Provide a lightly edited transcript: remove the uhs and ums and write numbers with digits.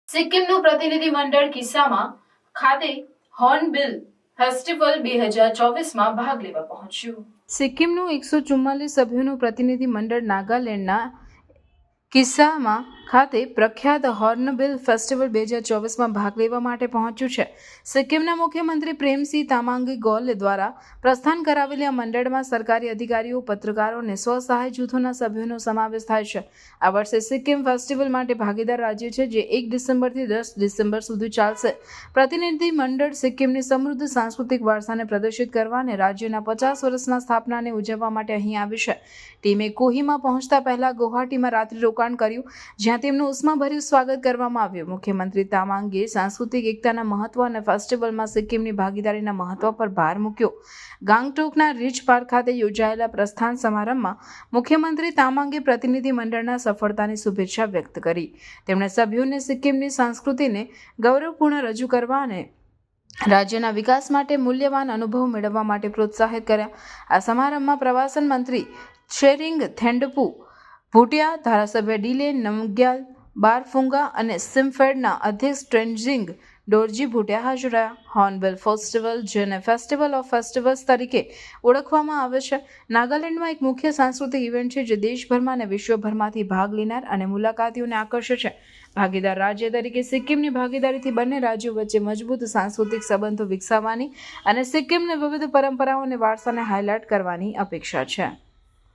સિક્કિમનું પ્રતિનિધિમંડળ કિસ્સામાં ખાતે હોર્નબિલ ફેસ્ટિવલ 2024માં ભાગ લેવા પહોંચ્યું. સિક્કિમનું 144 સભ્યોનું પ્રતિનિધિમંડળ નાગાલેન્ડના કિસ્સામાં ખાતે પ્રખ્યાત હોર્નબિલ ફેસ્ટિવલ 2024માં ભાગ લેવા માટે પહોંચ્યું છે. સિક્કિમના મુખ્યમંત્રી પ્રેમસિંહ તામાંગી ગોલ દ્વારા પ્રસ્થાન કરાવેલી આ મંડળમાં સરકારી અધિકારીઓ, પત્રકારો અને સ્વસહાય જૂથોના સભ્યોનો સમાવેશ થાય છે. આ વર્ષે સિક્કિમ ફેસ્ટિવલ માટે ભાગીદાર રાજ્ય છે, જે 1 ડિસેમ્બરથી 10 ડિસેમ્બર સુધી ચાલશે. પ્રતિનિધિ મંડળ સિક્કિમની સમૃદ્ધ સાંસ્કૃતિક વારસાને પ્રદર્શિત કરવા અને રાજ્યના 50 વર્ષના સ્થાપનાને ઉજવવા માટે અહીં આવી છે. ટીમે કોહિમા પહોંચતા પહેલા ગુવાહાટીમાં રાત્રિ રોકાણ કર્યું, જ્યાં તેમનું ઉષ્માભર્યું સ્વાગત કરવામાં આવ્યું. મુખ્યમંત્રી તામાંગીએ સાંસ્કૃતિક એકતાના મહત્વ અને ફેસ્ટિવલમાં સિક્કિમની ભાગીદારીના મહત્વ પર ભાર મૂક્યો. ગાંગટોકના રીચ પાર્ક ખાતે યોજાયેલા પ્રસ્થાન સમારંભમાં મુખ્યમંત્રી તામાંગે પ્રતિનિધિ મંડળના સફળતાની શુભેચ્છા વ્યક્ત કરી. તેમણે સભ્યોને સિક્કિમની સંસ્કૃતિને ગૌરવપૂર્ણ રજૂ કરવા અને રાજ્યના વિકાસ માટે મૂલ્યવાન અનુભવ મેળવવા માટે પ્રોત્સાહિત કર્યા. આ સમારંભમાં પ્રવાસન મંત્રી શેરિંગ થેન્ડપુ ભૂટિયા, ધારાસભ્ય ડીલે નમગ્યાલ બારફુંગા અને સિમ્ફેડના અધ્યક્ષ ટ્રેન્જિંગ ડોરજી ભૂટિયા હાજર રહ્યા. હોર્નબિલ ફેસ્ટિવલ, જેને ફેસ્ટિવલ ઓફ ફેસ્ટિવલ્સ તરીકે ઓળખવામાં આવે છે, નાગાલેન્ડમાં એક મુખ્ય સાંસ્કૃતિક ઇવેન્ટ છે જે દેશભરમાં અને વિશ્વભરમાંથી ભાગ લેનાર અને મુલાકાતીઓને આકર્ષે છે. ભાગીદાર રાજ્ય તરીકે સિક્કિમની ભાગીદારીથી બંને રાજ્યો વચ્ચે મજબૂત સાંસ્કૃતિક સંબંધો વિકસાવવાની અને સિક્કિમને વિવિધ પરંપરાઓ અને વારસાને હાઇલાઇટ કરવાની અપેક્ષા છે.